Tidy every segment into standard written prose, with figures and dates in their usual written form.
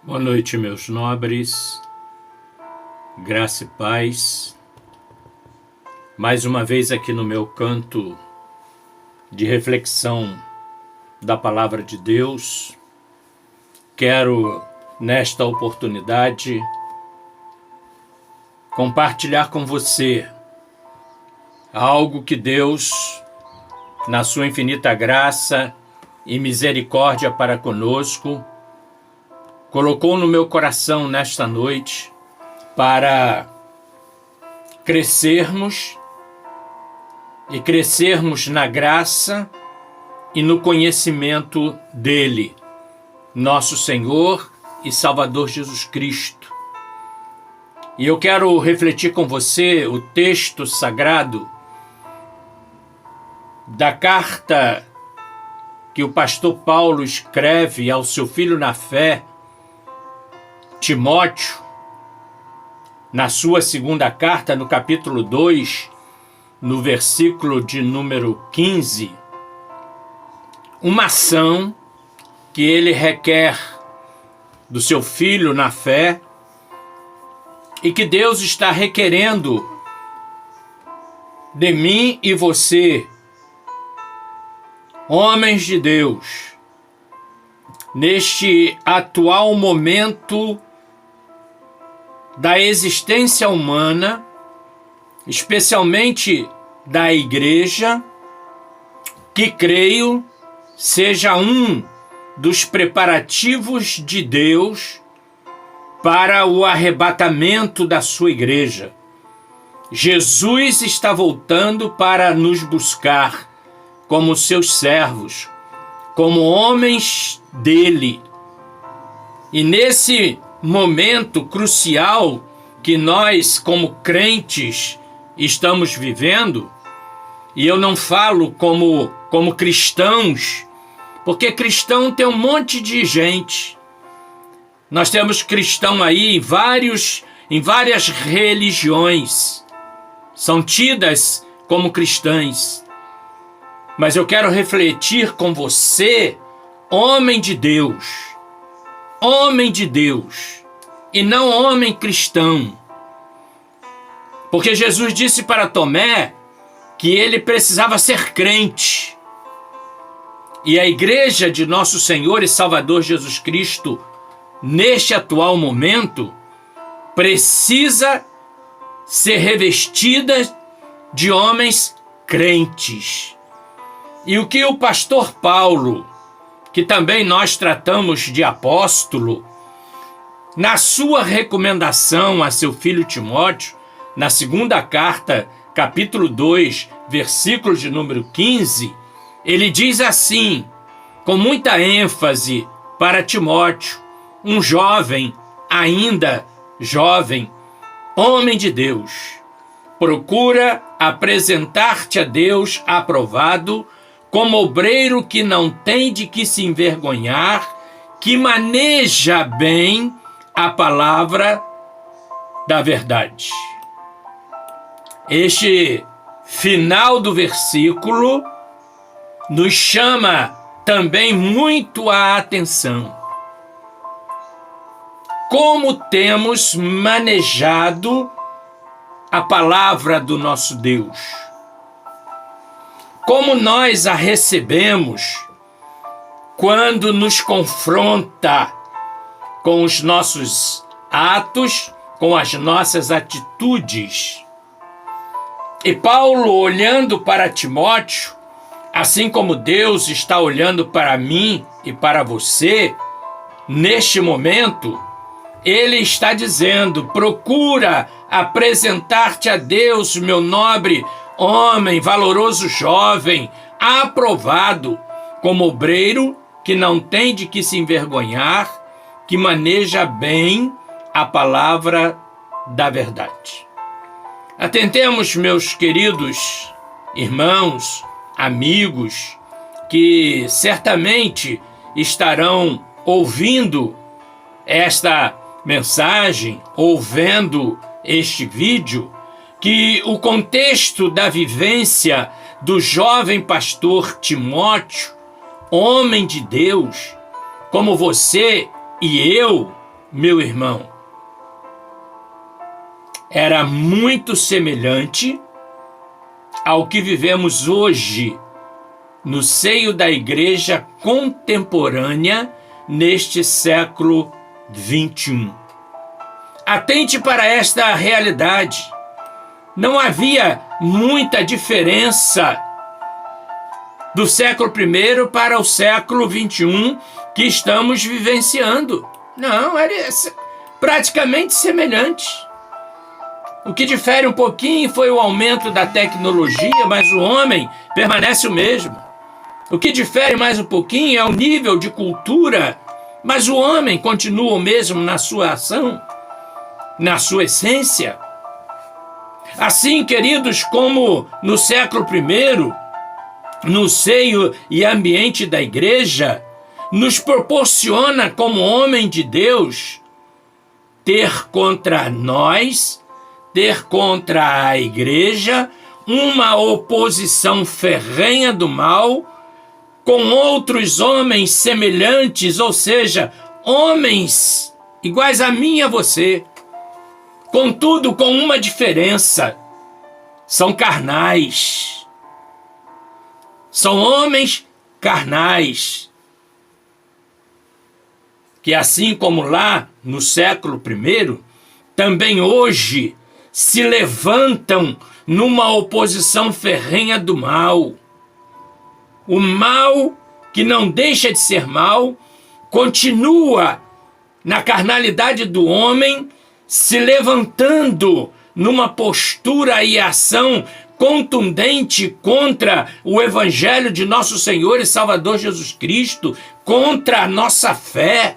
Boa noite, meus nobres, graça e paz. Mais uma vez aqui no meu canto de reflexão da Palavra de Deus. Quero, nesta oportunidade, compartilhar com você algo que Deus, na sua infinita graça e misericórdia para conosco, colocou no meu coração nesta noite para crescermos na graça e no conhecimento dele, nosso Senhor e Salvador Jesus Cristo. E eu quero refletir com você o texto sagrado da carta que o pastor Paulo escreve ao seu filho na fé, Timóteo, na sua segunda carta, no capítulo 2, no versículo de número 15, uma ação que ele requer do seu filho na fé e que Deus está requerendo de mim e você, homens de Deus, neste atual momento da existência humana, especialmente da igreja, que creio seja um dos preparativos de Deus para o arrebatamento da sua igreja. Jesus está voltando para nos buscar como seus servos, como homens dele. E nesse momento crucial que nós, como crentes, estamos vivendo, e eu não falo como cristãos, porque cristão tem um monte de gente. Nós temos cristão aí em várias religiões, são tidas como cristãs. Mas eu quero refletir com você, homem de Deus, e não homem cristão. Porque Jesus disse para Tomé que ele precisava ser crente. E a igreja de nosso Senhor e Salvador Jesus Cristo, neste atual momento, precisa ser revestida de homens crentes. E o que o pastor Paulo, que também nós tratamos de apóstolo, na sua recomendação a seu filho Timóteo, na segunda carta, capítulo 2, versículo de número 15, ele diz assim, com muita ênfase para Timóteo, um jovem, ainda jovem, homem de Deus, procura apresentar-te a Deus aprovado, como obreiro que não tem de que se envergonhar, que maneja bem a palavra da verdade. Este final do versículo nos chama também muito a atenção. Como temos manejado a palavra do nosso Deus? Como nós a recebemos quando nos confronta com os nossos atos, com as nossas atitudes? E Paulo, olhando para Timóteo, assim como Deus está olhando para mim e para você, neste momento, ele está dizendo, procura apresentar-te a Deus, meu nobre homem, valoroso jovem, aprovado, como obreiro que não tem de que se envergonhar, que maneja bem a palavra da verdade. Atentemos, meus queridos irmãos, amigos, que certamente estarão ouvindo esta mensagem, ou vendo este vídeo, que o contexto da vivência do jovem pastor Timóteo, homem de Deus, como você e eu, meu irmão, era muito semelhante ao que vivemos hoje no seio da igreja contemporânea neste século XXI. Atente para esta realidade. Não havia muita diferença do século I para o século XXI que estamos vivenciando. Não, era praticamente semelhante. O que difere um pouquinho foi o aumento da tecnologia, mas o homem permanece o mesmo. O que difere mais um pouquinho é o nível de cultura, mas o homem continua o mesmo na sua ação, na sua essência. Assim, queridos, como no século I, no seio e ambiente da igreja, nos proporciona, como homem de Deus, ter contra nós, ter contra a igreja, uma oposição ferrenha do mal, com outros homens semelhantes, ou seja, homens iguais a mim e a você. Contudo, com uma diferença: são carnais. São homens carnais, que assim como lá no século I, também hoje se levantam numa oposição ferrenha do mal. O mal, que não deixa de ser mal, continua na carnalidade do homem, se levantando numa postura e ação contundente contra o Evangelho de nosso Senhor e Salvador Jesus Cristo, contra a nossa fé.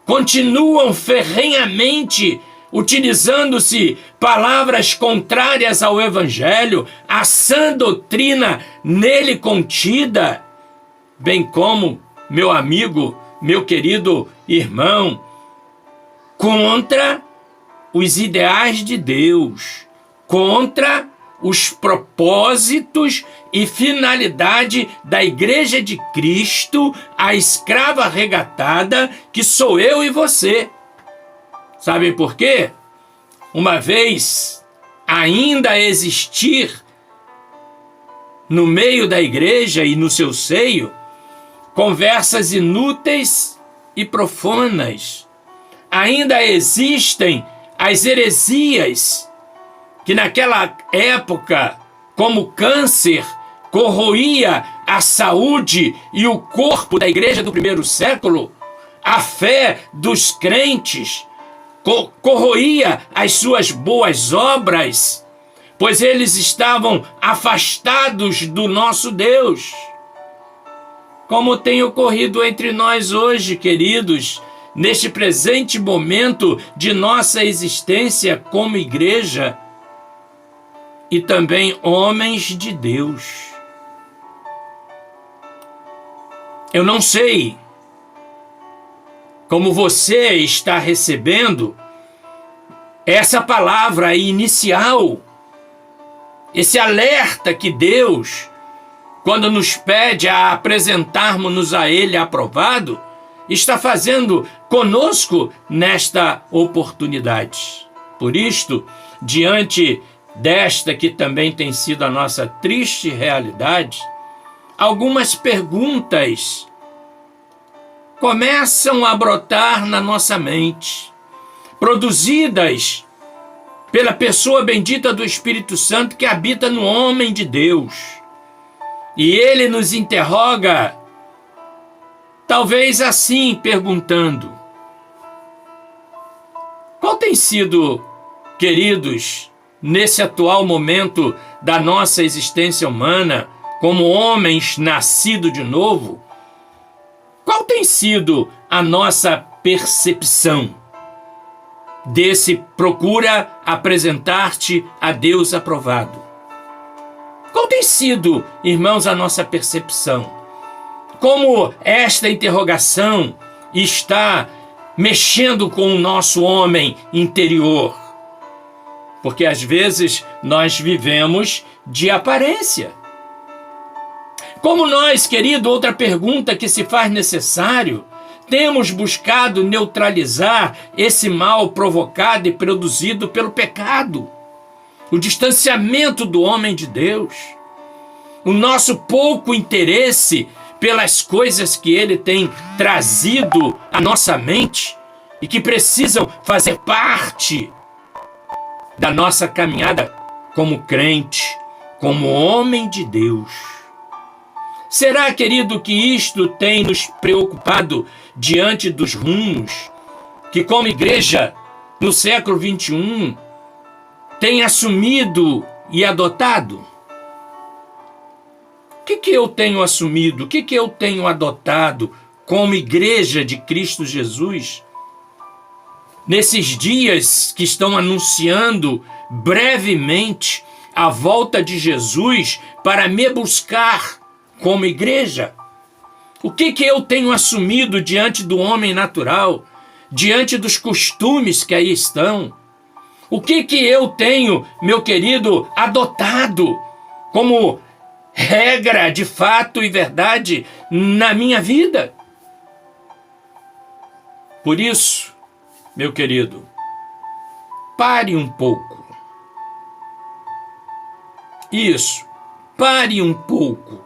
Continuam ferrenhamente utilizando-se palavras contrárias ao Evangelho, a sã doutrina nele contida, bem como, meu amigo, meu querido irmão, contra os ideais de Deus, contra os propósitos e finalidade da Igreja de Cristo, a escrava arregatada que sou eu e você. Sabem por quê? Uma vez ainda existir no meio da igreja e no seu seio conversas inúteis e profanas. Ainda existem as heresias que naquela época, como câncer, corroía a saúde e o corpo da igreja do primeiro século, a fé dos crentes corroía as suas boas obras, pois eles estavam afastados do nosso Deus. Como tem ocorrido entre nós hoje, queridos, neste presente momento de nossa existência como igreja e também homens de Deus. Eu não sei como você está recebendo essa palavra inicial, esse alerta que Deus, quando nos pede a apresentarmos-nos a Ele aprovado, está fazendo conosco nesta oportunidade. Por isto, diante desta que também tem sido a nossa triste realidade, algumas perguntas começam a brotar na nossa mente, produzidas pela pessoa bendita do Espírito Santo que habita no homem de Deus. E ele nos interroga, talvez assim, perguntando: qual tem sido, queridos, nesse atual momento da nossa existência humana, como homens nascidos de novo, qual tem sido a nossa percepção desse procura apresentar-te a Deus aprovado? Qual tem sido, irmãos, a nossa percepção? Como esta interrogação está mexendo com o nosso homem interior? Porque às vezes nós vivemos de aparência. Como nós, querido, outra pergunta que se faz necessário, temos buscado neutralizar esse mal provocado e produzido pelo pecado, o distanciamento do homem de Deus, o nosso pouco interesse pelas coisas que ele tem trazido à nossa mente e que precisam fazer parte da nossa caminhada como crente, como homem de Deus. Será, querido, que isto tem nos preocupado diante dos rumos que, como igreja, no século XXI, tem assumido e adotado? O que eu tenho assumido? O que eu tenho adotado como igreja de Cristo Jesus? Nesses dias que estão anunciando brevemente a volta de Jesus para me buscar como igreja, o que eu tenho assumido diante do homem natural, diante dos costumes que aí estão? O que eu tenho, meu querido, adotado como regra de fato e verdade na minha vida? Por isso, meu querido, pare um pouco. Isso, pare um pouco.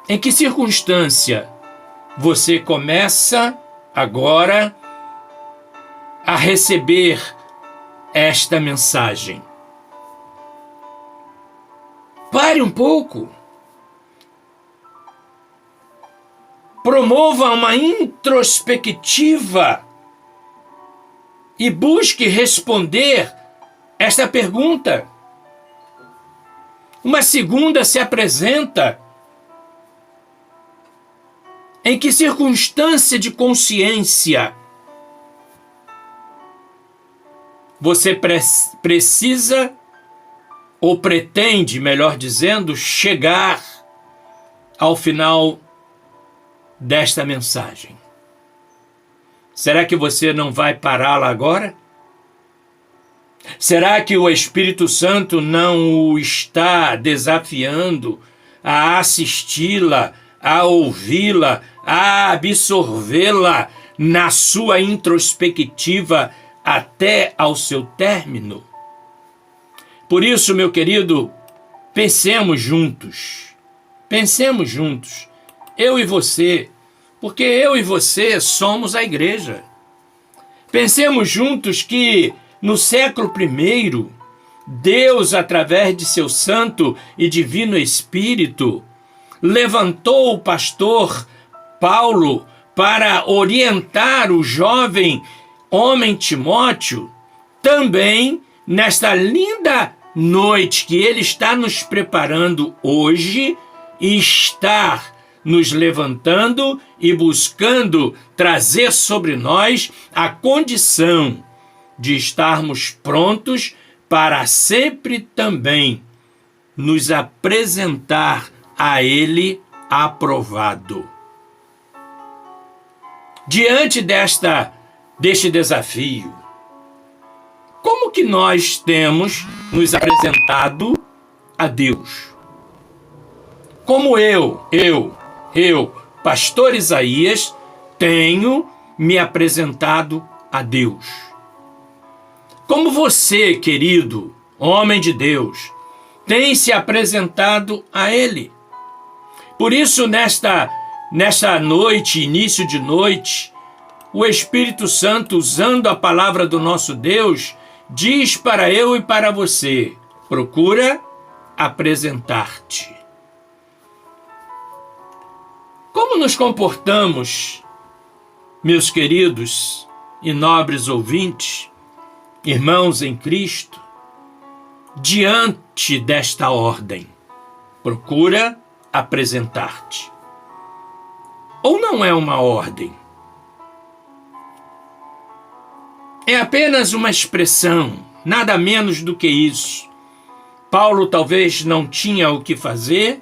Em que circunstância você começa agora a receber esta mensagem? Pare um pouco. Promova uma introspectiva e busque responder esta pergunta. Uma segunda se apresenta. Em que circunstância de consciência você precisa, ou pretende, melhor dizendo, chegar ao final desta mensagem? Será que você não vai pará-la agora? Será que o Espírito Santo não o está desafiando a assisti-la, a ouvi-la, a absorvê-la na sua introspectiva até ao seu término? Por isso, meu querido, pensemos juntos, eu e você, porque eu e você somos a igreja. Pensemos juntos que no século I, Deus, através de seu Santo e Divino Espírito, levantou o pastor Paulo para orientar o jovem homem Timóteo, também nesta linda noite que ele está nos preparando hoje e está nos levantando e buscando trazer sobre nós a condição de estarmos prontos para sempre também nos apresentar a Ele aprovado. Diante deste desafio, como que nós temos nos apresentado a Deus? Como eu, pastor Isaías, tenho me apresentado a Deus? Como você, querido homem de Deus, tem se apresentado a Ele? Por isso, nesta noite, início de noite, o Espírito Santo, usando a palavra do nosso Deus, diz para eu e para você: procura apresentar-te. Como nos comportamos, meus queridos e nobres ouvintes, irmãos em Cristo, diante desta ordem? Procura apresentar-te. Ou não é uma ordem? É apenas uma expressão, nada menos do que isso. Paulo talvez não tinha o que fazer,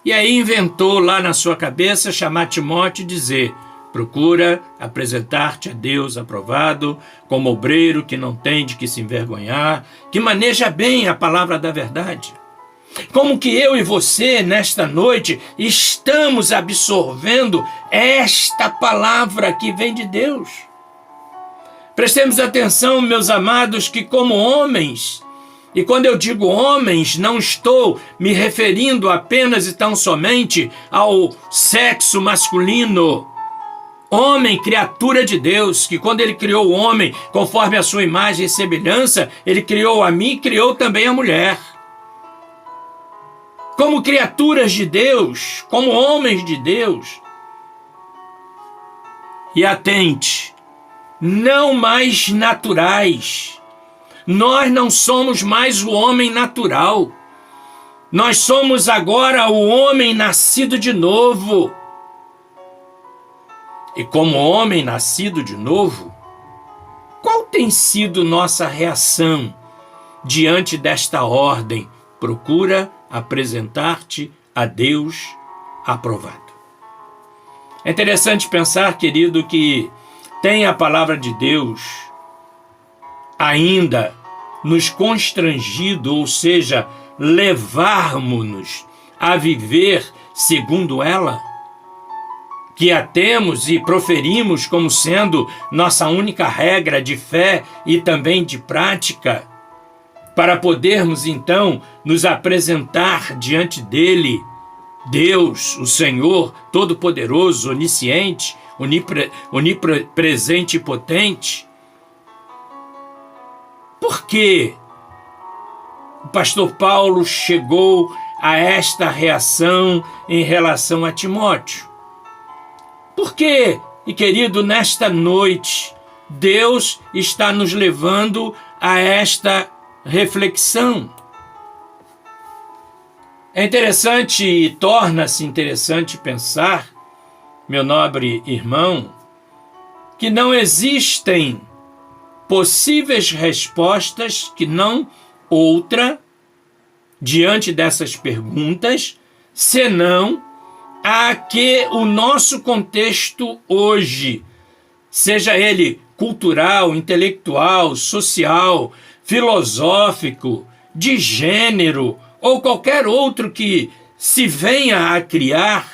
e aí inventou lá na sua cabeça chamar Timóteo e dizer: procura apresentar-te a Deus aprovado, como obreiro que não tem de que se envergonhar, que maneja bem a palavra da verdade. Como que eu e você, nesta noite, estamos absorvendo esta palavra que vem de Deus? Prestemos atenção, meus amados, que como homens, e quando eu digo homens, não estou me referindo apenas e tão somente ao sexo masculino. Homem, criatura de Deus, que quando ele criou o homem conforme a sua imagem e semelhança, ele criou a mim e criou também a mulher. Como criaturas de Deus, como homens de Deus. E atente, não mais naturais. Nós não somos mais o homem natural. Nós somos agora o homem nascido de novo. E como homem nascido de novo, qual tem sido nossa reação diante desta ordem? Procura apresentar-te a Deus aprovado. É interessante pensar, querido, que tem a palavra de Deus ainda nos constrangido, ou seja, levarmos-nos a viver segundo ela, que a temos e proferimos como sendo nossa única regra de fé e também de prática, para podermos então nos apresentar diante dele, Deus, o Senhor Todo-Poderoso, Onisciente, onipresente e potente. Por que o pastor Paulo chegou a esta reação em relação a Timóteo? Por que, e querido, nesta noite, Deus está nos levando a esta reflexão? É interessante e torna-se interessante pensar, meu nobre irmão, que não existem possíveis respostas que não outra diante dessas perguntas, senão a que o nosso contexto hoje, seja ele cultural, intelectual, social, filosófico, de gênero ou qualquer outro que se venha a criar,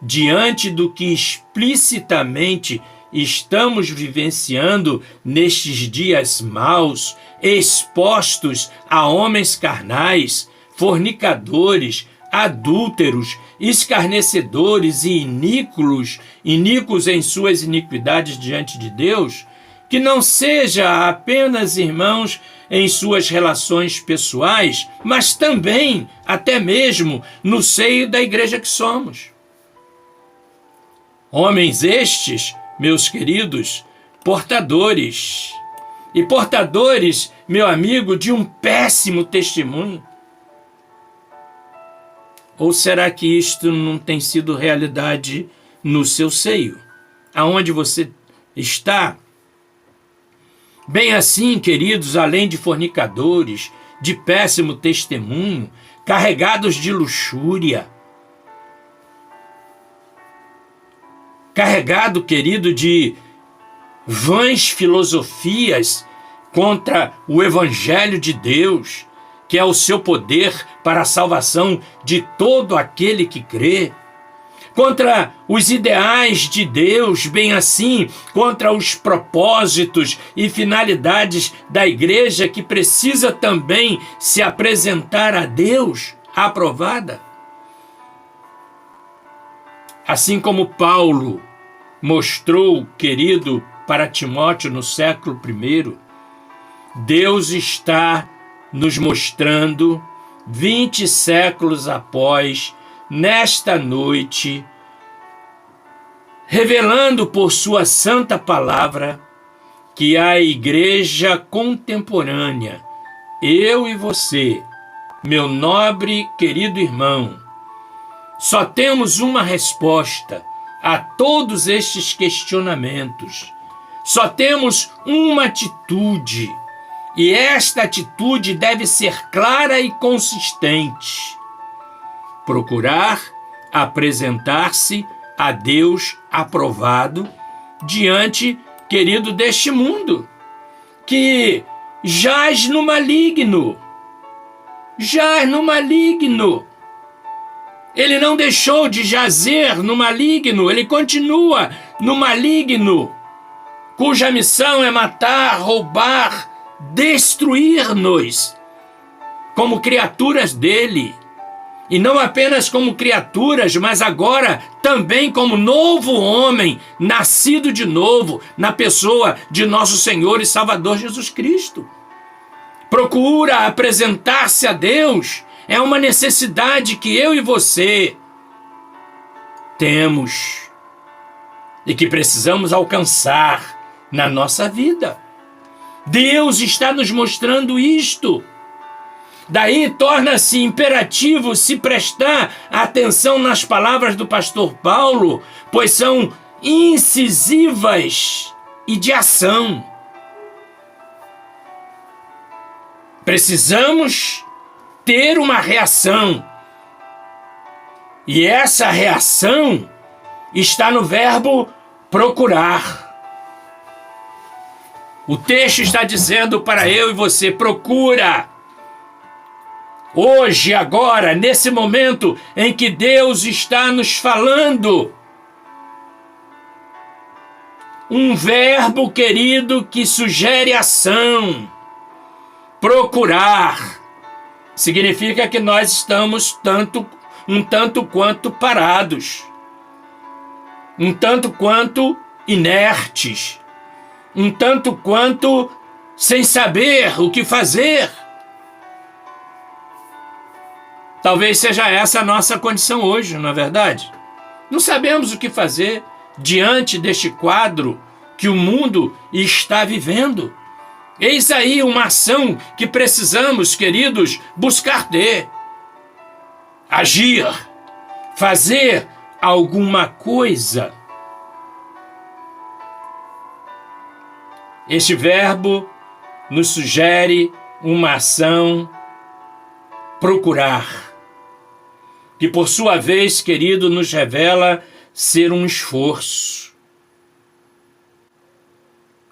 diante do que explicitamente estamos vivenciando nestes dias maus, expostos a homens carnais, fornicadores, adúlteros, escarnecedores e iníquos em suas iniquidades diante de Deus, que não seja apenas, irmãos, em suas relações pessoais, mas também, até mesmo, no seio da igreja que somos. Homens estes, meus queridos, portadores, meu amigo, de um péssimo testemunho. Ou será que isto não tem sido realidade no seu seio? Aonde você está? Bem assim, queridos, além de fornicadores, de péssimo testemunho, carregados de luxúria, carregado, querido, de vãs filosofias contra o Evangelho de Deus, que é o seu poder para a salvação de todo aquele que crê, contra os ideais de Deus, bem assim, contra os propósitos e finalidades da igreja, que precisa também se apresentar a Deus aprovada. Assim como Paulo mostrou, querido, para Timóteo no século I, Deus está nos mostrando, 20 séculos após, nesta noite, revelando por sua santa palavra, que a igreja contemporânea, eu e você, meu nobre querido irmão, só temos uma resposta a todos estes questionamentos. Só temos uma atitude, e esta atitude deve ser clara e consistente. Procurar apresentar-se a Deus aprovado diante, querido, deste mundo, que jaz no maligno, jaz no maligno. Ele não deixou de jazer no maligno, ele continua no maligno, cuja missão é matar, roubar, destruir-nos como criaturas dele. E não apenas como criaturas, mas agora também como novo homem, nascido de novo na pessoa de nosso Senhor e Salvador Jesus Cristo. Procura apresentar-se a Deus é uma necessidade que eu e você temos e que precisamos alcançar na nossa vida. Deus está nos mostrando isto. Daí torna-se imperativo se prestar atenção nas palavras do pastor Paulo, pois são incisivas e de ação. Precisamos ter uma reação. E essa reação está no verbo procurar. O texto está dizendo para eu e você: procura. Hoje, agora, nesse momento em que Deus está nos falando. Um verbo, querido, que sugere ação. Procurar. Significa que nós estamos um tanto quanto parados. Um tanto quanto inertes. Um tanto quanto sem saber o que fazer. Talvez seja essa a nossa condição hoje, não é verdade? Não sabemos o que fazer diante deste quadro que o mundo está vivendo. Eis aí uma ação que precisamos, queridos, buscar ter. Agir, fazer alguma coisa. Este verbo nos sugere uma ação, procurar, que por sua vez, querido, nos revela ser um esforço.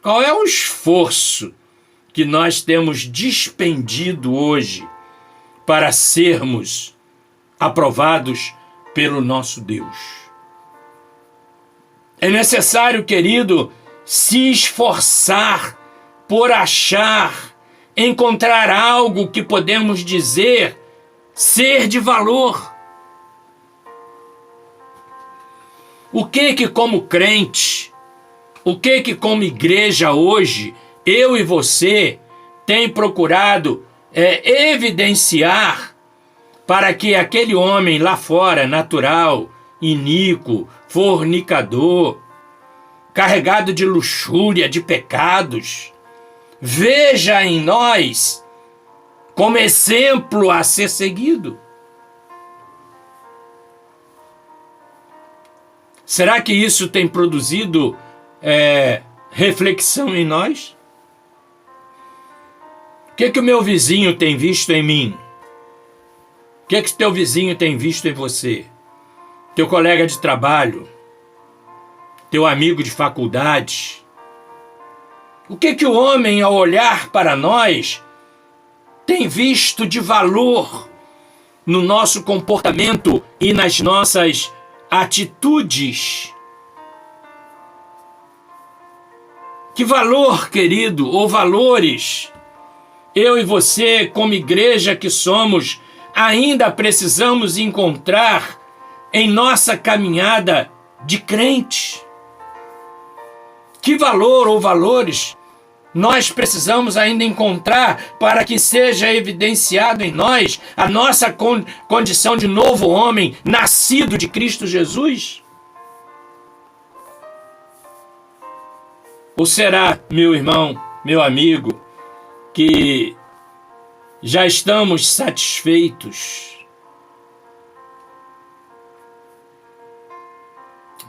Qual é o esforço que nós temos despendido hoje para sermos aprovados pelo nosso Deus? É necessário, querido, se esforçar por encontrar algo que podemos dizer ser de valor. O que como crente, o que como igreja hoje, eu e você tem procurado evidenciar para que aquele homem lá fora, natural, iníquo, fornicador, carregado de luxúria, de pecados, veja em nós como exemplo a ser seguido? Será que isso tem produzido reflexão em nós? O que o meu vizinho tem visto em mim? O que o teu vizinho tem visto em você? Teu colega de trabalho? Teu amigo de faculdade? O que o homem, ao olhar para nós, tem visto de valor no nosso comportamento e nas nossas atitudes? Que valor, querido, ou valores, eu e você, como igreja que somos, ainda precisamos encontrar em nossa caminhada de crente? Que valor ou valores nós precisamos ainda encontrar para que seja evidenciado em nós a nossa condição de novo homem, nascido de Cristo Jesus? Ou será, meu irmão, meu amigo, que já estamos satisfeitos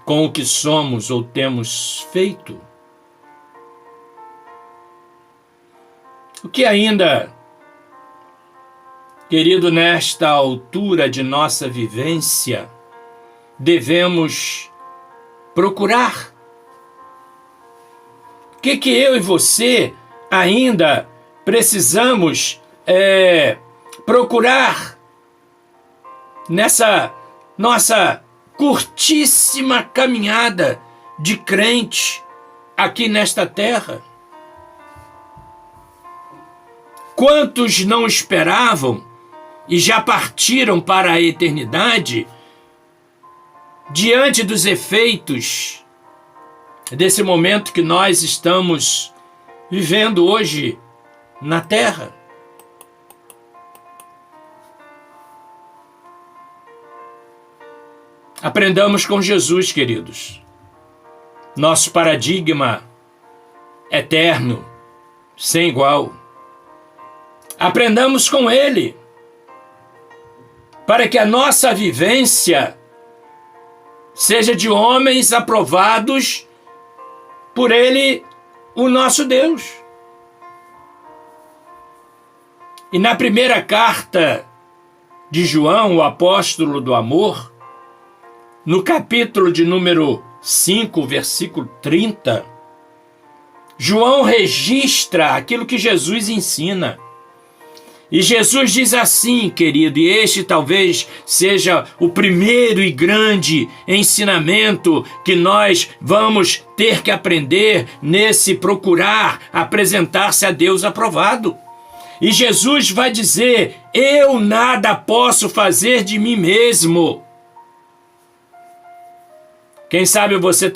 com o que somos ou temos feito? O que ainda, querido, nesta altura de nossa vivência, devemos procurar? O que eu e você ainda precisamos procurar nessa nossa curtíssima caminhada de crente aqui nesta terra? Quantos não esperavam e já partiram para a eternidade diante dos efeitos desse momento que nós estamos vivendo hoje na terra? Aprendamos com Jesus, queridos. Nosso paradigma eterno, sem igual. Aprendamos com Ele, para que a nossa vivência seja de homens aprovados por Ele, o nosso Deus. E na primeira carta de João, o apóstolo do amor, no capítulo de número 5, versículo 30, João registra aquilo que Jesus ensina. E Jesus diz assim, querido, e este talvez seja o primeiro e grande ensinamento que nós vamos ter que aprender nesse procurar apresentar-se a Deus aprovado. E Jesus vai dizer: eu nada posso fazer de mim mesmo. Quem sabe você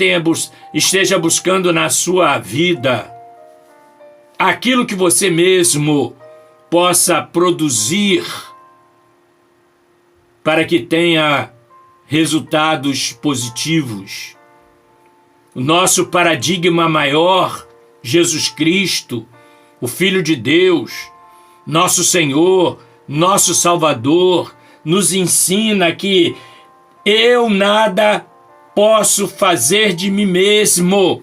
esteja buscando na sua vida aquilo que você mesmo possa produzir para que tenha resultados positivos. O nosso paradigma maior, Jesus Cristo, o Filho de Deus, nosso Senhor, nosso Salvador, nos ensina que eu nada posso fazer de mim mesmo,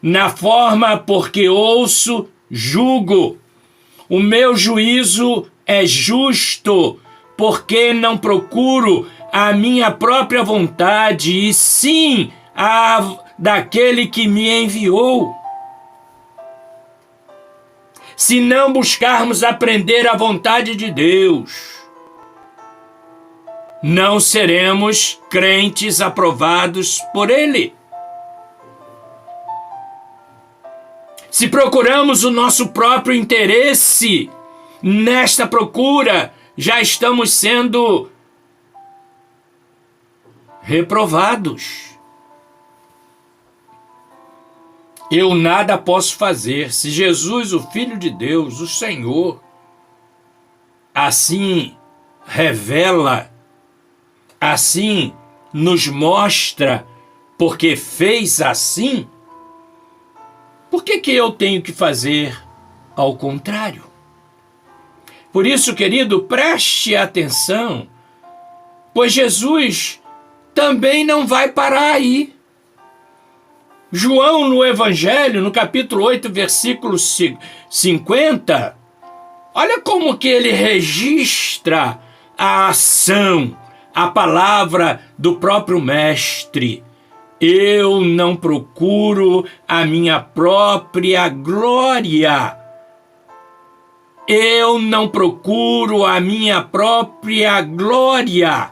na forma porque ouço, julgo. O meu juízo é justo, porque não procuro a minha própria vontade, e sim a daquele que me enviou. Se não buscarmos aprender a vontade de Deus, não seremos crentes aprovados por Ele. Se procuramos o nosso próprio interesse nesta procura, já estamos sendo reprovados. Eu nada posso fazer. Se Jesus, o Filho de Deus, o Senhor, assim revela, assim nos mostra, porque fez assim, por que eu tenho que fazer ao contrário? Por isso, querido, preste atenção, pois Jesus também não vai parar aí. João, no Evangelho, no capítulo 8, versículo 50, olha como que ele registra a ação, a palavra do próprio Mestre. Eu não procuro a minha própria glória. Eu não procuro a minha própria glória.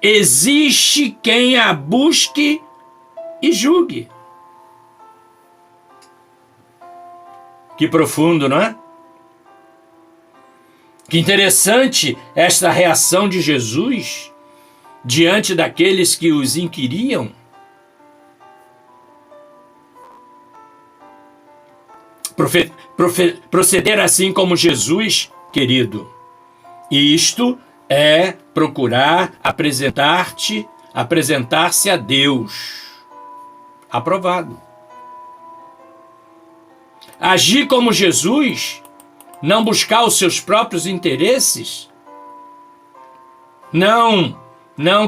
Existe quem a busque e julgue. Que profundo, não é? Que interessante esta reação de Jesus diante daqueles que os inquiriam. Proceder assim como Jesus, querido, isto é procurar apresentar-se a Deus aprovado. Agir como Jesus, não buscar os seus próprios interesses, não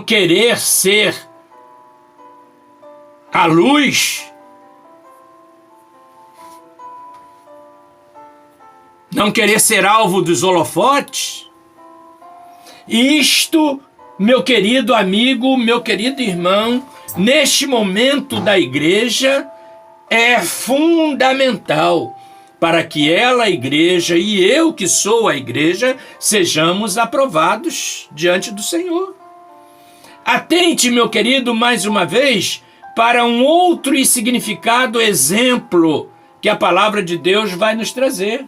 querer ser a luz, não querer ser alvo dos holofotes. Isto, meu querido amigo, meu querido irmão, neste momento da igreja, é fundamental para que ela, a igreja, e eu, que sou a igreja, sejamos aprovados diante do Senhor. Atente, meu querido, mais uma vez, para um outro e significado exemplo que a palavra de Deus vai nos trazer.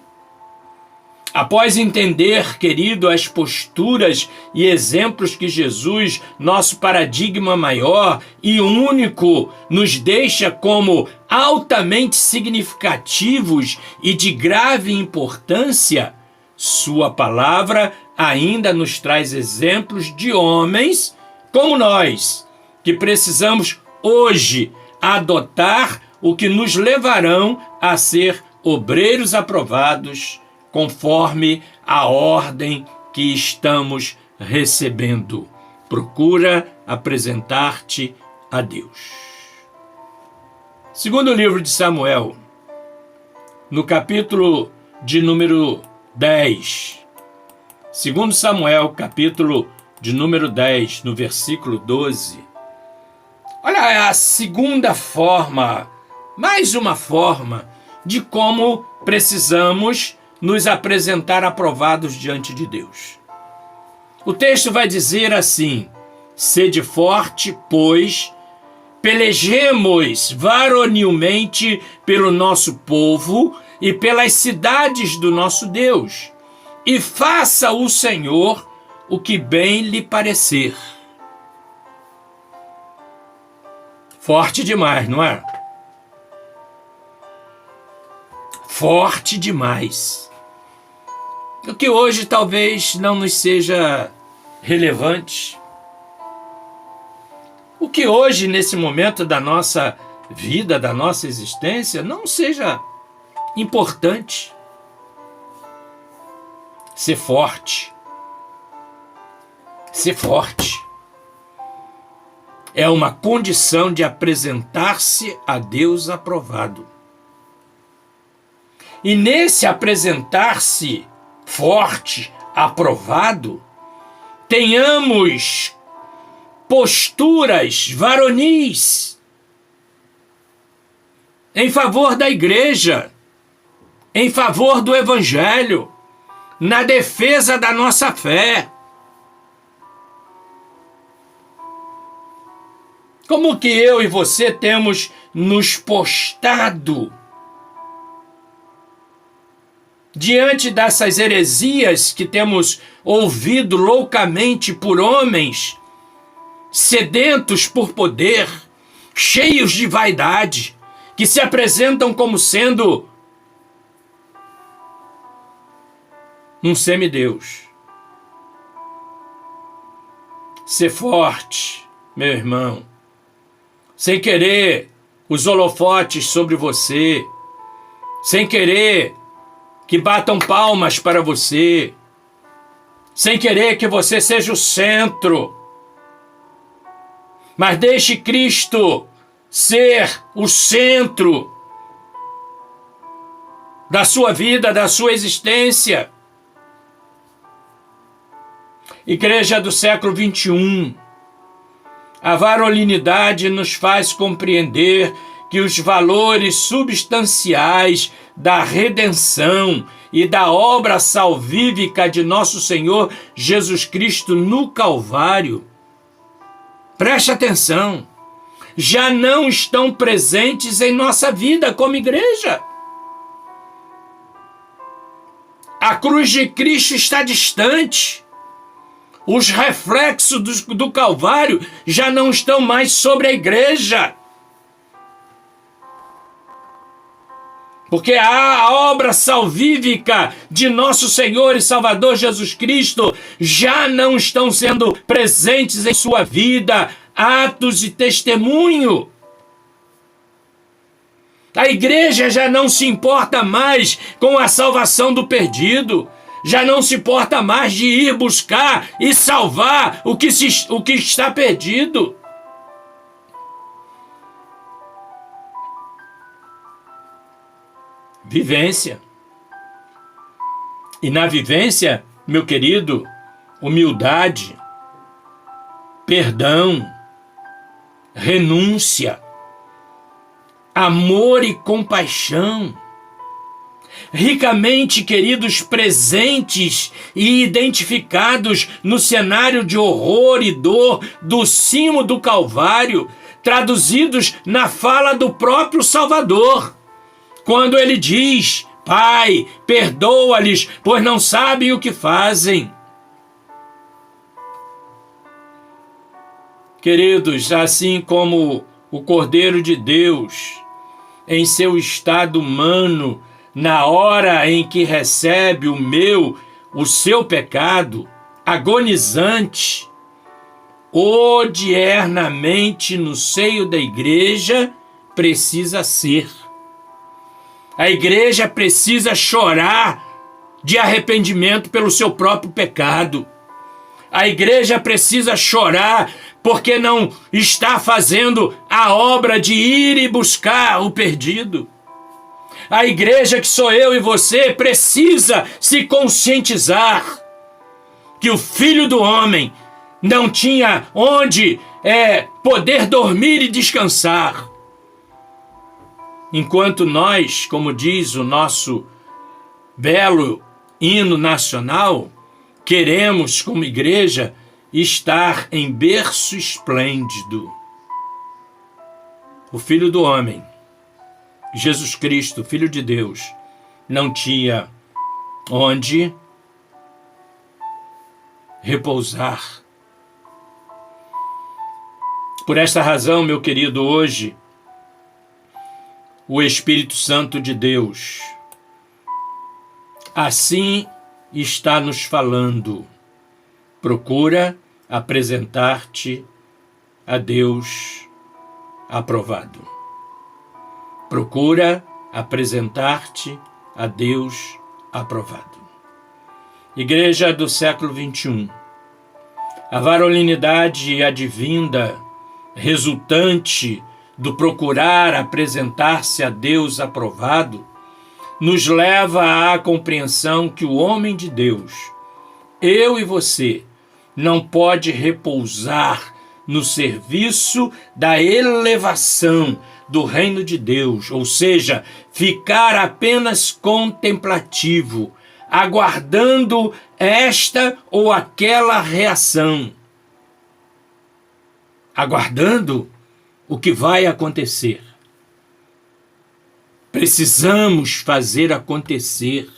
Após entender, querido, as posturas e exemplos que Jesus, nosso paradigma maior e único, nos deixa como altamente significativos e de grave importância, sua palavra ainda nos traz exemplos de homens como nós, que precisamos hoje adotar o que nos levarão a ser obreiros aprovados conforme a ordem que estamos recebendo. Procura apresentar-te a Deus. Segundo livro de Samuel, no capítulo de número 10. Segundo Samuel, capítulo de número 10, no versículo 12. Olha a segunda forma, mais uma forma de como precisamos nos apresentar aprovados diante de Deus. O texto vai dizer assim: sede forte, pois pelejemos varonilmente pelo nosso povo e pelas cidades do nosso Deus, e faça o Senhor o que bem lhe parecer. Forte demais, não é? Forte demais. O que hoje talvez não nos seja relevante. O que hoje, nesse momento da nossa vida, da nossa existência, não seja importante. Ser forte. Ser forte é uma condição de apresentar-se a Deus aprovado. E nesse apresentar-se forte, aprovado, tenhamos posturas varonis em favor da igreja, em favor do evangelho, na defesa da nossa fé. Como que eu e você temos nos postado diante dessas heresias que temos ouvido loucamente por homens sedentos por poder, cheios de vaidade, que se apresentam como sendo um semideus? Ser forte, meu irmão, sem querer os holofotes sobre você, sem querer que batam palmas para você, sem querer que você seja o centro, mas deixe Cristo ser o centro da sua vida, da sua existência. Igreja do século 21, a varolinidade nos faz compreender que os valores substanciais da redenção e da obra salvífica de nosso Senhor Jesus Cristo no Calvário, preste atenção, já não estão presentes em nossa vida como igreja. A cruz de Cristo está distante. Os reflexos do Calvário já não estão mais sobre a igreja. Porque a obra salvífica de nosso Senhor e Salvador Jesus Cristo já não estão sendo presentes em sua vida, atos e testemunho. A igreja já não se importa mais com a salvação do perdido, já não se importa mais de ir buscar e salvar o que está perdido. Vivência. E na vivência, meu querido, humildade, perdão, renúncia, amor e compaixão, ricamente, queridos, presentes e identificados no cenário de horror e dor do cimo do Calvário, traduzidos na fala do próprio Salvador, quando ele diz: Pai, perdoa-lhes, pois não sabem o que fazem. Queridos, assim como o Cordeiro de Deus, em seu estado humano, na hora em que recebe o seu pecado, agonizante, odiernamente no seio da igreja, precisa ser. A igreja precisa chorar de arrependimento pelo seu próprio pecado. A igreja precisa chorar porque não está fazendo a obra de ir e buscar o perdido. A igreja, que sou eu e você, precisa se conscientizar que o Filho do Homem não tinha onde poder dormir e descansar. Enquanto nós, como diz o nosso belo hino nacional, queremos, como igreja, estar em berço esplêndido. O Filho do Homem, Jesus Cristo, Filho de Deus, não tinha onde repousar. Por esta razão, meu querido, hoje, o Espírito Santo de Deus assim está nos falando: procura apresentar-te a Deus aprovado. Procura apresentar-te a Deus aprovado. Igreja do século XXI, a varolinidade advinda, resultante do procurar apresentar-se a Deus aprovado, nos leva à compreensão que o homem de Deus, eu e você, não pode repousar no serviço da elevação do reino de Deus, ou seja, ficar apenas contemplativo, aguardando esta ou aquela reação, aguardando o que vai acontecer. Precisamos fazer acontecer.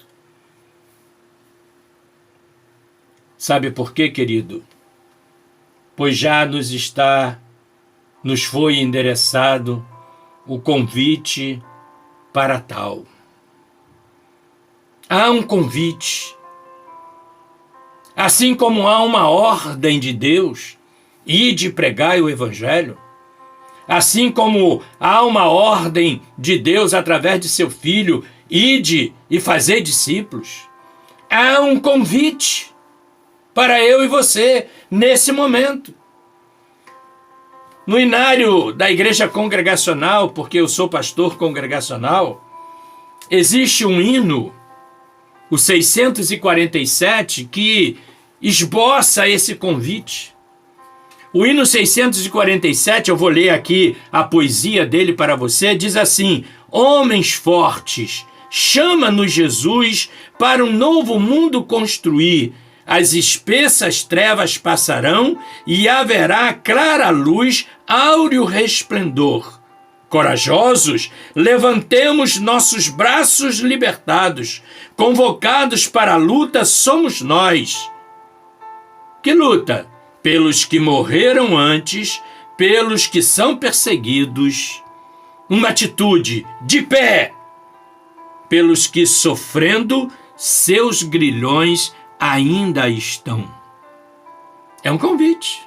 Sabe por quê, querido? Pois já nos foi endereçado o convite para tal. Há um convite. Assim como há uma ordem de Deus, ide pregai o Evangelho, assim como há uma ordem de Deus através de seu Filho, ide e fazei discípulos, há um convite para eu e você nesse momento. No inário da igreja congregacional, porque eu sou pastor congregacional, existe um hino, o 647, que esboça esse convite. O hino 647, eu vou ler aqui a poesia dele para você, diz assim: homens fortes, chama-nos Jesus para um novo mundo construir. As espessas trevas passarão e haverá clara luz, áureo resplendor. Corajosos, levantemos nossos braços libertados. Convocados para a luta somos nós. Que luta? Pelos que morreram antes, pelos que são perseguidos. Uma atitude de pé, pelos que sofrendo seus grilhões ainda estão. É um convite.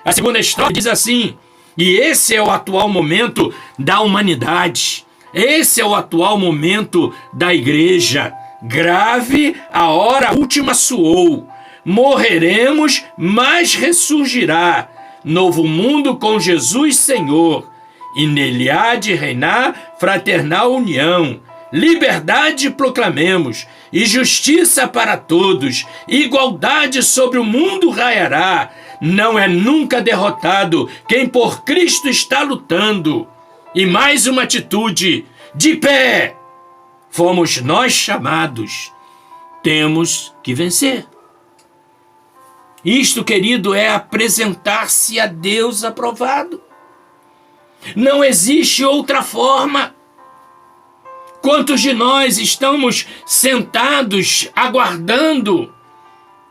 A segunda estrofe diz assim: e esse é o atual momento da humanidade, esse é o atual momento da igreja. Grave a hora última soou. Morreremos, mas ressurgirá novo mundo com Jesus Senhor, e nele há de reinar fraternal união. Liberdade proclamemos, e justiça para todos, igualdade sobre o mundo raiará. Não é nunca derrotado quem por Cristo está lutando. E mais uma atitude, de pé, fomos nós chamados, temos que vencer. Isto, querido, é apresentar-se a Deus aprovado. Não existe outra forma. Quantos de nós estamos sentados aguardando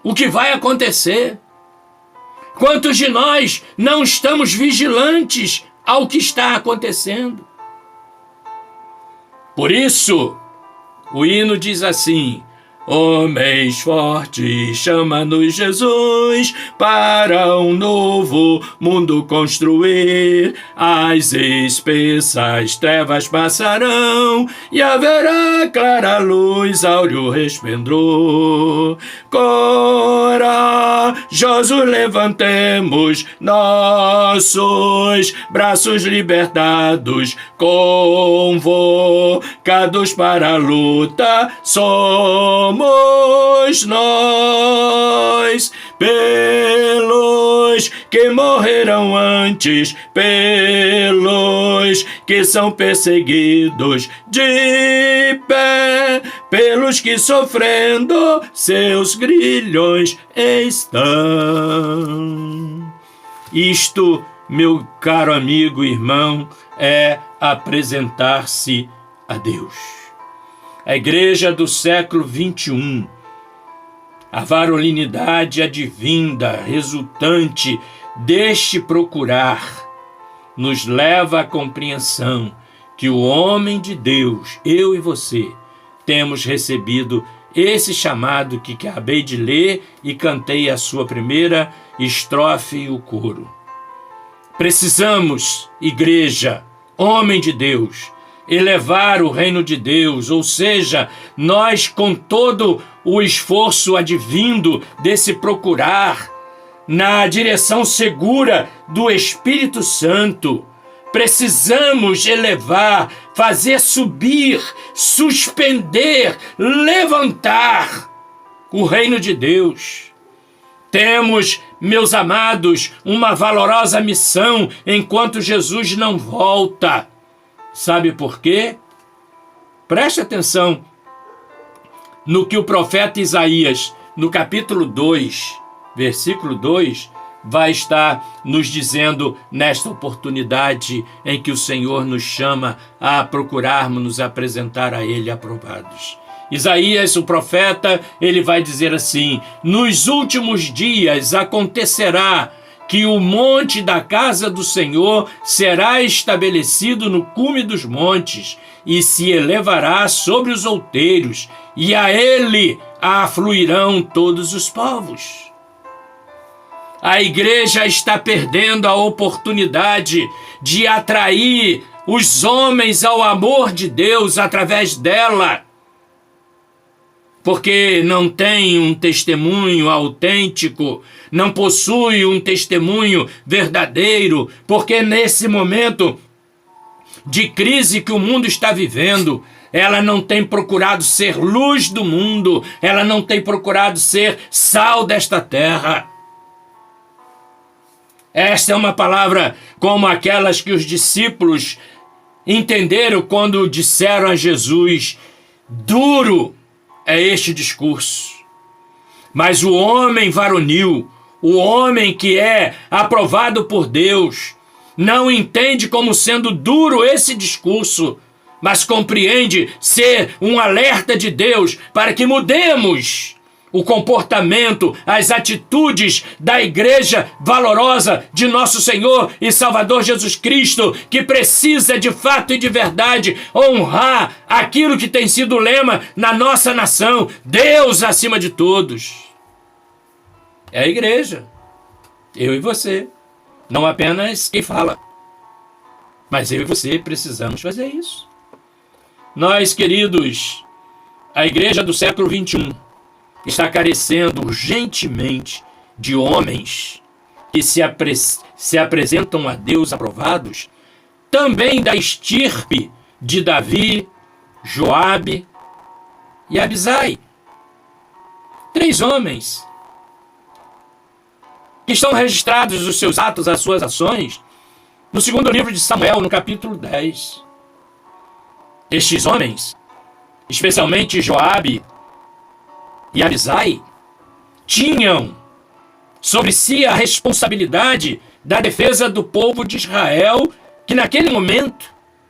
o que vai acontecer? Quantos de nós não estamos vigilantes ao que está acontecendo? Por isso, o hino diz assim: homens fortes, chama-nos Jesus para um novo mundo construir. As espessas trevas passarão e haverá clara luz, áureo resplendor. Corajosos levantemos nossos braços libertados, convocados para a luta, somos nós, pelos que morreram antes, pelos que são perseguidos de pé, pelos que sofrendo seus grilhões estão. Isto, meu caro amigo e irmão, é apresentar-se a Deus. A igreja do século XXI, a varolinidade advinda, resultante deste procurar, nos leva à compreensão que o homem de Deus, eu e você, temos recebido esse chamado que acabei de ler e cantei a sua primeira estrofe e o coro. Precisamos, igreja, homem de Deus, elevar o reino de Deus, ou seja, nós com todo o esforço advindo desse procurar, na direção segura do Espírito Santo, precisamos elevar, fazer subir, suspender, levantar o reino de Deus. Temos, meus amados, uma valorosa missão enquanto Jesus não volta. Sabe por quê? Preste atenção no que o profeta Isaías, no capítulo 2, versículo 2, vai estar nos dizendo nesta oportunidade em que o Senhor nos chama a procurarmos nos apresentar a Ele aprovados. Isaías, o profeta, ele vai dizer assim: nos últimos dias acontecerá que o monte da casa do Senhor será estabelecido no cume dos montes e se elevará sobre os outeiros, e a ele afluirão todos os povos. A igreja está perdendo a oportunidade de atrair os homens ao amor de Deus através dela, porque não tem um testemunho autêntico, não possui um testemunho verdadeiro, porque nesse momento de crise que o mundo está vivendo, ela não tem procurado ser luz do mundo, ela não tem procurado ser sal desta terra. Esta é uma palavra como aquelas que os discípulos entenderam quando disseram a Jesus: duro é este discurso. Mas o homem varonil, o homem que é aprovado por Deus, não entende como sendo duro esse discurso, mas compreende ser um alerta de Deus para que mudemos o comportamento, as atitudes da igreja valorosa de nosso Senhor e Salvador Jesus Cristo, que precisa de fato e de verdade honrar aquilo que tem sido o lema na nossa nação: Deus acima de todos. É a igreja, eu e você, não apenas quem fala, mas eu e você precisamos fazer isso. Nós, queridos, a igreja do século XXI, está carecendo urgentemente de homens que se apresentam a Deus aprovados, também da estirpe de Davi, Joabe e Abisai. 3 homens que estão registrados os seus atos, as suas ações, no 2º livro de Samuel, no capítulo 10. Estes homens especialmente Joabe e Abisai, tinham sobre si a responsabilidade da defesa do povo de Israel, que naquele momento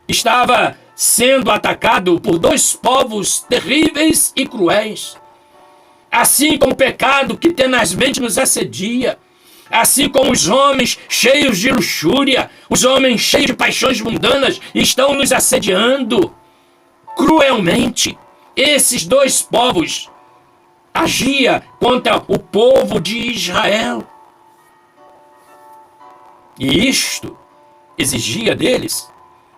estava sendo atacado por dois povos terríveis e cruéis. Assim como o pecado que tenazmente nos assedia, assim como os homens cheios de luxúria, os homens cheios de paixões mundanas estão nos assediando cruelmente. Esses dois povos agiam contra o povo de Israel. E isto exigia deles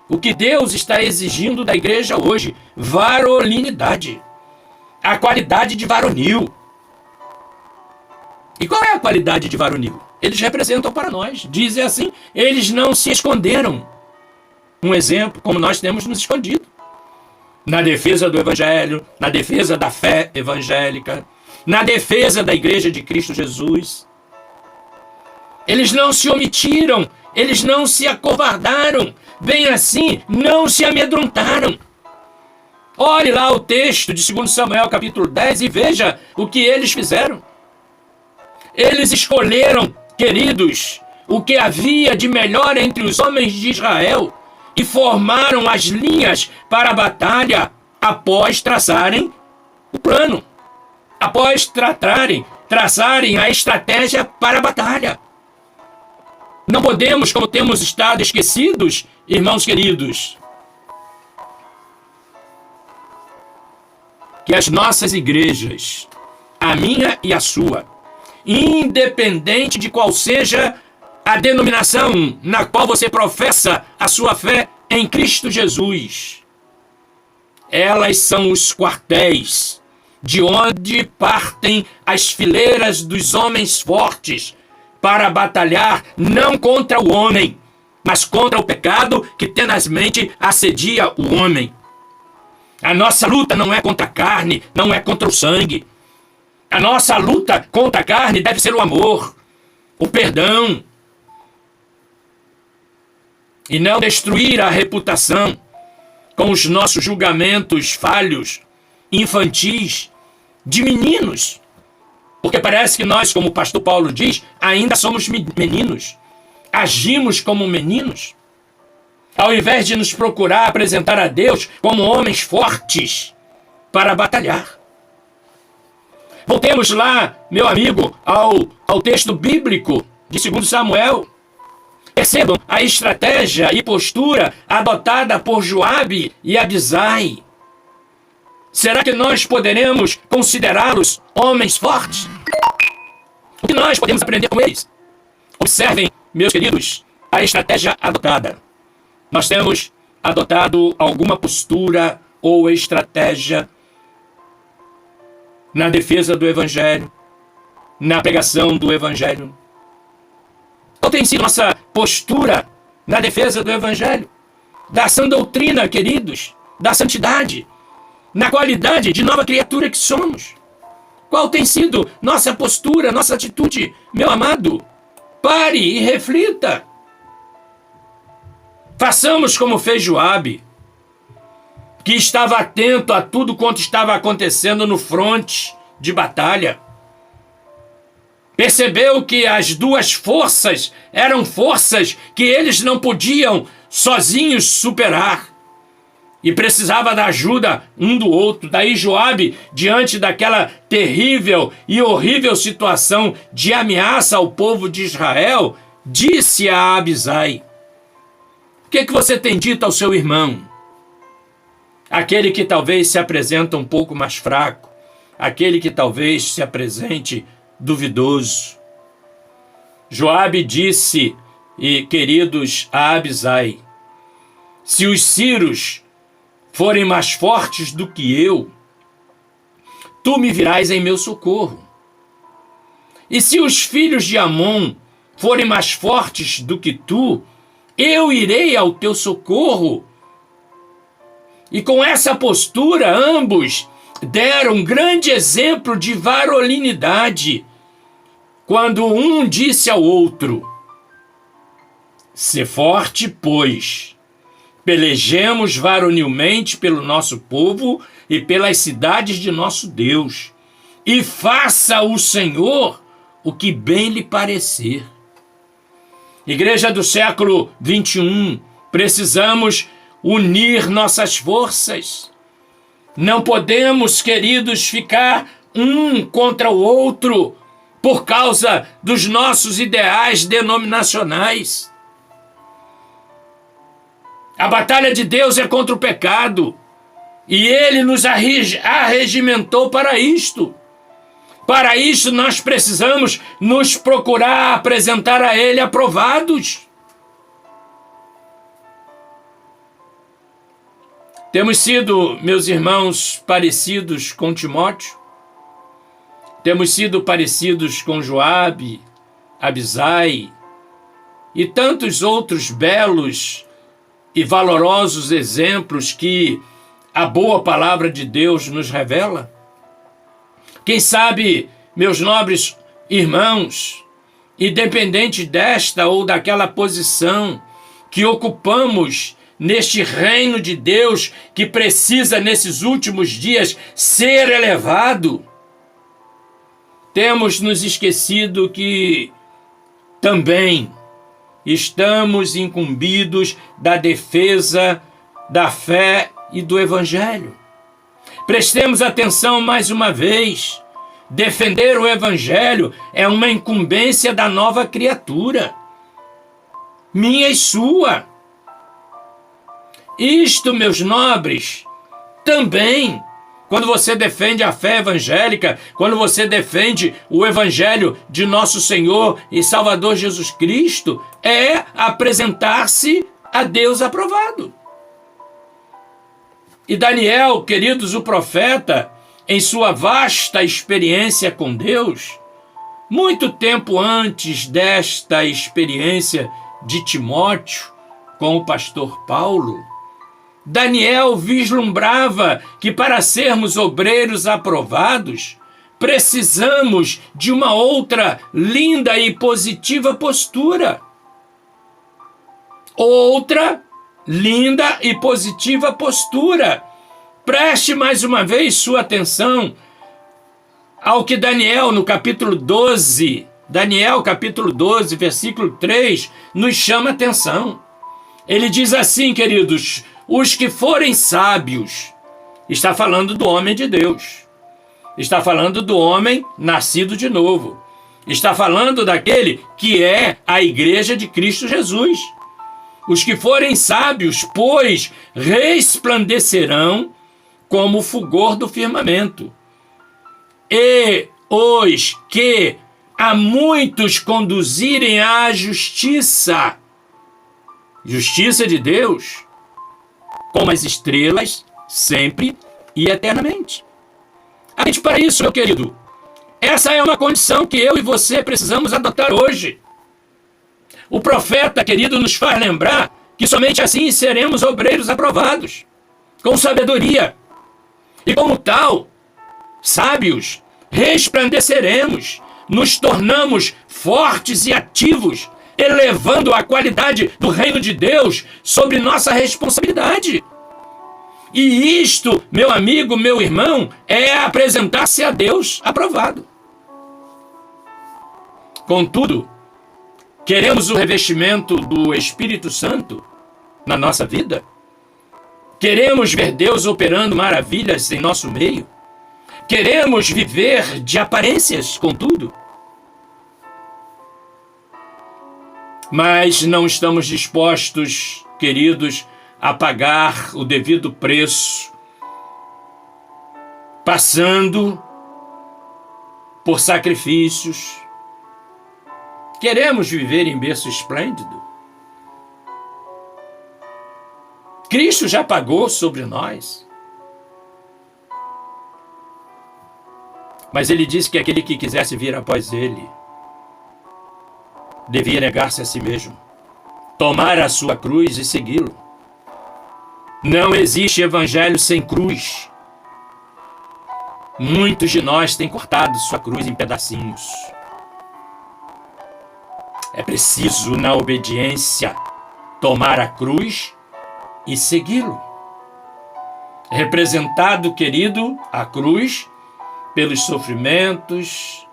o que Deus está exigindo da igreja hoje: varolinidade, a qualidade de varonil. E qual é a qualidade de varonil? Eles representam para nós. Dizem assim, eles não se esconderam. Um exemplo, como nós temos nos escondido. Na defesa do Evangelho, na defesa da fé evangélica, na defesa da Igreja de Cristo Jesus. Eles não se omitiram, eles não se acovardaram, bem assim, não se amedrontaram. Olhe lá o texto de 2 Samuel capítulo 10 e veja o que eles fizeram. Eles escolheram, queridos, o que havia de melhor entre os homens de Israel e formaram as linhas para a batalha após traçarem o plano, após traçarem a estratégia para a batalha. Não podemos, como temos estado esquecidos, irmãos queridos, que as nossas igrejas, a minha e a sua, independente de qual seja a denominação na qual você professa a sua fé em Cristo Jesus, elas são os quartéis de onde partem as fileiras dos homens fortes para batalhar não contra o homem, mas contra o pecado que tenazmente assedia o homem. A nossa luta não é contra a carne, não é contra o sangue. A nossa luta contra a carne deve ser o amor, o perdão, e não destruir a reputação com os nossos julgamentos falhos, infantis, de meninos. Porque parece que nós, como o pastor Paulo diz, ainda somos meninos. Agimos como meninos. Ao invés de nos procurar apresentar a Deus como homens fortes para batalhar. Voltemos lá, meu amigo, ao texto bíblico de 2 Samuel. Percebam a estratégia e postura adotada por Joabe e Abisai. Será que nós poderemos considerá-los homens fortes? O que nós podemos aprender com eles? Observem, meus queridos, a estratégia adotada. Nós temos adotado alguma postura ou estratégia na defesa do Evangelho, na pregação do Evangelho. Qual tem sido nossa postura na defesa do Evangelho? Da sã doutrina, queridos, da santidade, na qualidade de nova criatura que somos. Qual tem sido nossa postura, nossa atitude, meu amado? Pare e reflita. Façamos como fez Joabe, que estava atento a tudo quanto estava acontecendo no fronte de batalha. Percebeu que as duas forças eram forças que eles não podiam sozinhos superar. E precisava da ajuda um do outro. Daí Joabe, diante daquela terrível e horrível situação de ameaça ao povo de Israel, disse a Abisai: o que você tem dito ao seu irmão? Aquele que talvez se apresenta um pouco mais fraco, aquele que talvez se apresente duvidoso. Joabe disse, queridos, a Abisai: se os sírios forem mais fortes do que eu, tu me virás em meu socorro. E se os filhos de Amon forem mais fortes do que tu, eu irei ao teu socorro. E com essa postura, ambos deram um grande exemplo de varolinidade, quando um disse ao outro: sê forte, pois, Pelejemos varonilmente pelo nosso povo e pelas cidades de nosso Deus. E faça o Senhor o que bem lhe parecer. Igreja do século 21, precisamos unir nossas forças. Não podemos, queridos, ficar um contra o outro por causa dos nossos ideais denominacionais. A batalha de Deus é contra o pecado, e Ele nos arregimentou para isto. Para isso nós precisamos nos procurar apresentar a Ele aprovados. Temos sido, meus irmãos, parecidos com Timóteo. Temos sido parecidos com Joabe, Abisai e tantos outros belos e valorosos exemplos que a boa palavra de Deus nos revela. Quem sabe, meus nobres irmãos, independente desta ou daquela posição que ocupamos neste reino de Deus, que precisa nesses últimos dias ser elevado, temos nos esquecido que também estamos incumbidos da defesa da fé e do Evangelho. Prestemos atenção mais uma vez. Defender o Evangelho é uma incumbência da nova criatura, minha e sua. Isto, meus nobres, também, quando você defende a fé evangélica, quando você defende o Evangelho de nosso Senhor e Salvador Jesus Cristo, é apresentar-se a Deus aprovado. E Daniel, queridos, o profeta, em sua vasta experiência com Deus, muito tempo antes desta experiência de Timóteo com o pastor Paulo, Daniel vislumbrava que para sermos obreiros aprovados, precisamos de uma outra linda e positiva postura. Outra linda e positiva postura. Preste mais uma vez sua atenção ao que Daniel, no capítulo 12, versículo 3, nos chama atenção. Ele diz assim, queridos: os que forem sábios, está falando do homem de Deus, está falando do homem nascido de novo, está falando daquele que é a igreja de Cristo Jesus. Os que forem sábios, pois, resplandecerão como o fulgor do firmamento. E os que a muitos conduzirem à justiça de Deus, como as estrelas, sempre e eternamente. Atente para isso, meu querido. Essa é uma condição que eu e você precisamos adotar hoje. O profeta, querido, nos faz lembrar que somente assim seremos obreiros aprovados, com sabedoria. E como tal, sábios, resplandeceremos, nos tornamos fortes e ativos, elevando a qualidade do reino de Deus sobre nossa responsabilidade. E isto, meu amigo, meu irmão, é apresentar-se a Deus aprovado. Contudo, queremos o revestimento do Espírito Santo na nossa vida? Queremos ver Deus operando maravilhas em nosso meio? Queremos viver de aparências, contudo? Mas não estamos dispostos, queridos, a pagar o devido preço, passando por sacrifícios. Queremos viver em berço esplêndido. Cristo já pagou sobre nós. Mas ele disse que aquele que quisesse vir após ele devia negar-se a si mesmo, tomar a sua cruz e segui-lo. Não existe evangelho sem cruz. Muitos de nós têm cortado sua cruz em pedacinhos. É preciso, na obediência, tomar a cruz e segui-lo. Representado, querido, a cruz, pelos sofrimentos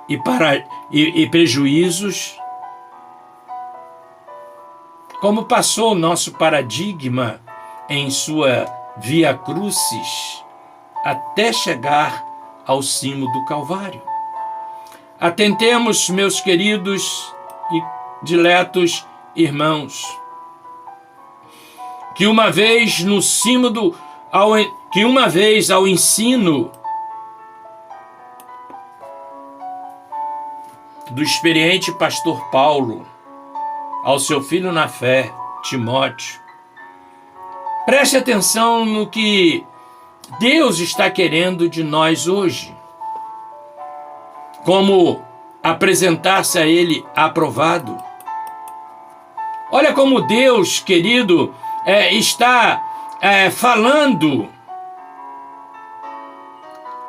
e prejuízos. Como passou o nosso paradigma em sua via crucis até chegar ao cimo do Calvário. Atentemos, meus queridos e diletos irmãos, que uma vez ao ensino do experiente pastor Paulo ao seu filho na fé, Timóteo, preste atenção no que Deus está querendo de nós hoje. Como apresentar-se a Ele aprovado. Olha como Deus, querido, está falando.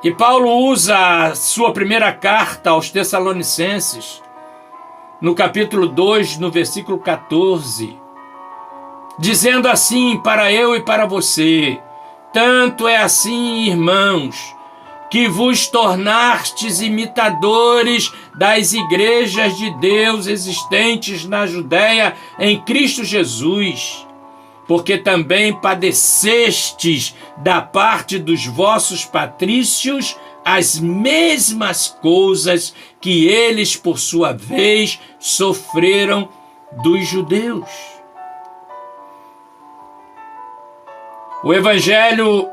E Paulo usa a sua primeira carta aos Tessalonicenses, no capítulo 2, no versículo 14, dizendo assim para eu e para você: tanto é assim, irmãos, que vos tornastes imitadores das igrejas de Deus existentes na Judéia em Cristo Jesus, porque também padecestes da parte dos vossos patrícios as mesmas coisas que eles, por sua vez, sofreram dos judeus. O Evangelho,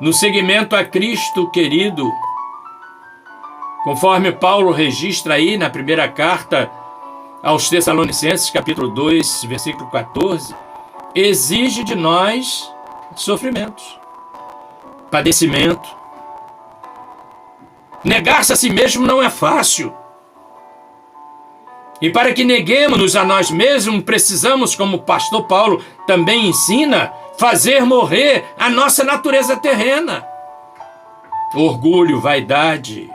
no seguimento a Cristo, querido, conforme Paulo registra aí na primeira carta aos Tessalonicenses, capítulo 2, versículo 14, exige de nós sofrimentos, padecimento. Negar-se a si mesmo não é fácil. E para que neguemos a nós mesmos, precisamos, como o pastor Paulo também ensina, fazer morrer a nossa natureza terrena. Orgulho, vaidade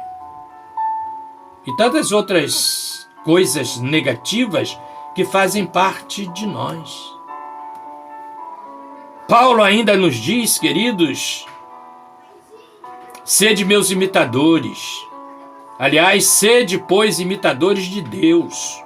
e tantas outras coisas negativas que fazem parte de nós. Paulo ainda nos diz, queridos, sede meus imitadores. Aliás, sede, pois, imitadores de Deus,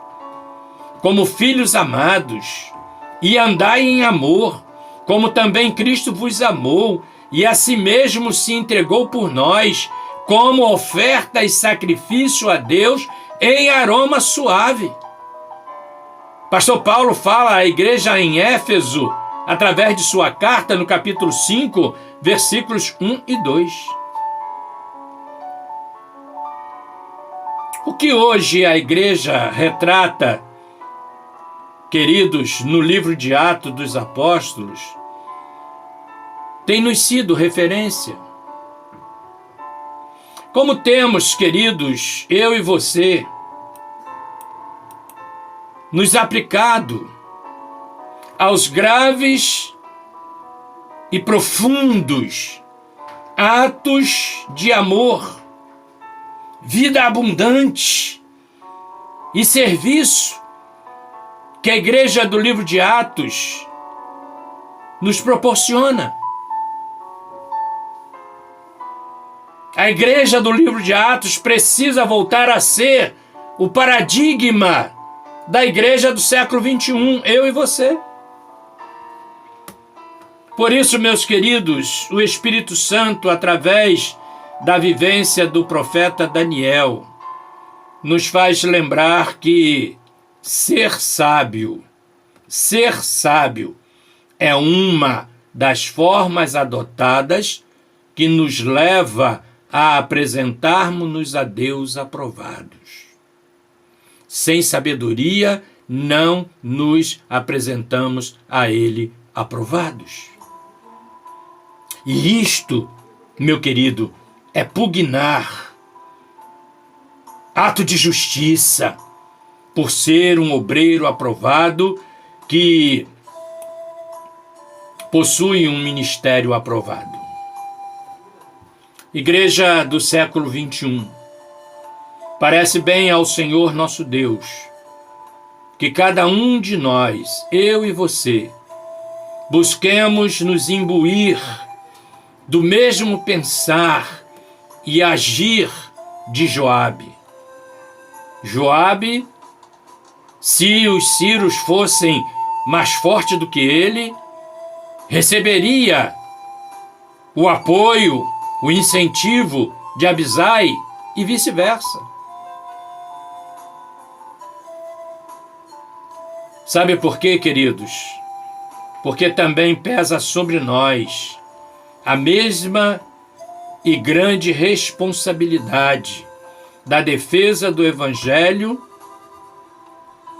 como filhos amados, e andai em amor, como também Cristo vos amou, e a si mesmo se entregou por nós, como oferta e sacrifício a Deus em aroma suave. Pastor Paulo fala à igreja em Éfeso, através de sua carta, no capítulo 5, versículos 1 e 2. O que hoje a igreja retrata, queridos, no livro de Atos dos Apóstolos, tem nos sido referência. Como temos, queridos, eu e você, nos aplicado aos graves e profundos atos de amor, vida abundante e serviço que a igreja do livro de Atos nos proporciona. A igreja do livro de Atos precisa voltar a ser o paradigma da igreja do século 21, eu e você. Por isso, meus queridos, o Espírito Santo, através da vivência do profeta Daniel, nos faz lembrar que ser sábio é uma das formas adotadas que nos leva a apresentarmos-nos a Deus aprovados. Sem sabedoria, não nos apresentamos a Ele aprovados. E isto, meu querido, é pugnar, ato de justiça, por ser um obreiro aprovado que possui um ministério aprovado. Igreja do século 21, parece bem ao Senhor nosso Deus que cada um de nós, eu e você, busquemos nos imbuir do mesmo pensar e agir de Joabe. Joabe, se os sírios fossem mais fortes do que ele, receberia o apoio, o incentivo de Abisai e vice-versa. Sabe por quê, queridos? Porque também pesa sobre nós a mesma e grande responsabilidade da defesa do Evangelho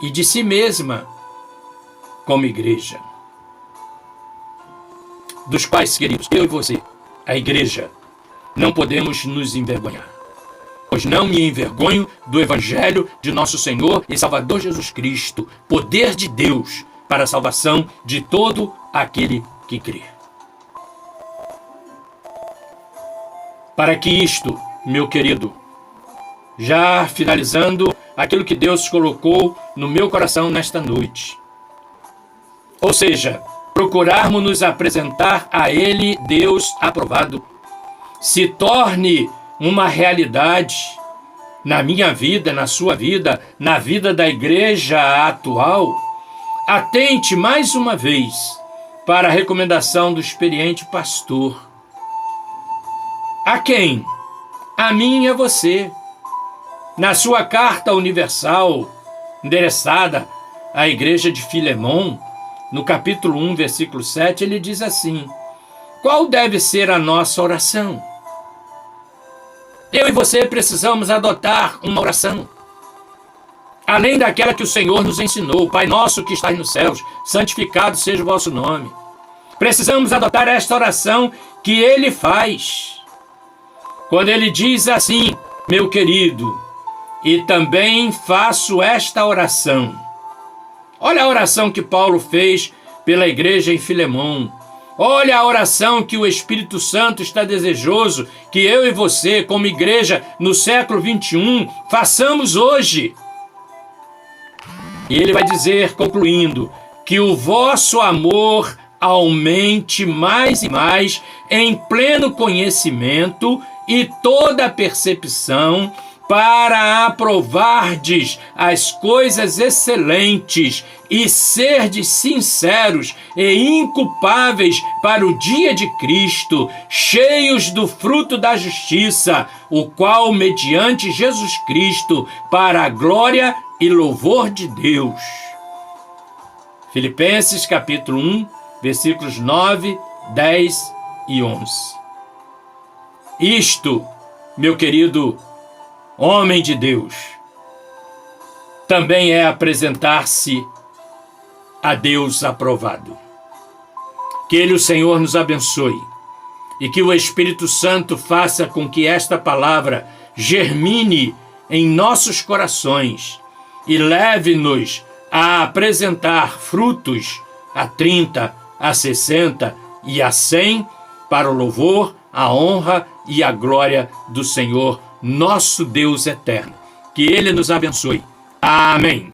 e de si mesma como igreja. Dos quais, queridos, eu e você, a igreja, não podemos nos envergonhar. Pois não me envergonho do Evangelho de nosso Senhor e Salvador Jesus Cristo, poder de Deus para a salvação de todo aquele que crê. Para que isto, meu querido, já finalizando aquilo que Deus colocou no meu coração nesta noite, ou seja, procurarmos nos apresentar a Ele, Deus aprovado, se torne uma realidade na minha vida, na sua vida, na vida da igreja atual. Atente mais uma vez para a recomendação do experiente pastor. A quem? A mim e a você. Na sua carta universal, endereçada à igreja de Filemon, no capítulo 1, versículo 7, ele diz assim: qual deve ser a nossa oração? Eu e você precisamos adotar uma oração, além daquela que o Senhor nos ensinou. Pai nosso que estás nos céus, santificado seja o vosso nome. Precisamos adotar esta oração que ele faz, quando ele diz assim: meu querido, e também faço esta oração. Olha a oração que Paulo fez pela igreja em Filemon. Olha a oração que o Espírito Santo está desejoso que eu e você, como igreja no século 21, façamos hoje. E ele vai dizer, concluindo, que o vosso amor aumente mais e mais em pleno conhecimento e toda percepção, para aprovardes as coisas excelentes e serdes sinceros e inculpáveis para o dia de Cristo, cheios do fruto da justiça, o qual, mediante Jesus Cristo, para a glória e louvor de Deus. Filipenses capítulo 1, versículos 9, 10 e 11. Isto, meu querido homem de Deus, também é apresentar-se a Deus aprovado. Que Ele, o Senhor, nos abençoe e que o Espírito Santo faça com que esta palavra germine em nossos corações e leve-nos a apresentar frutos a 30, a 60 e a 100 para o louvor, a honra e a glória do Senhor, nosso Deus eterno. Que Ele nos abençoe. Amém.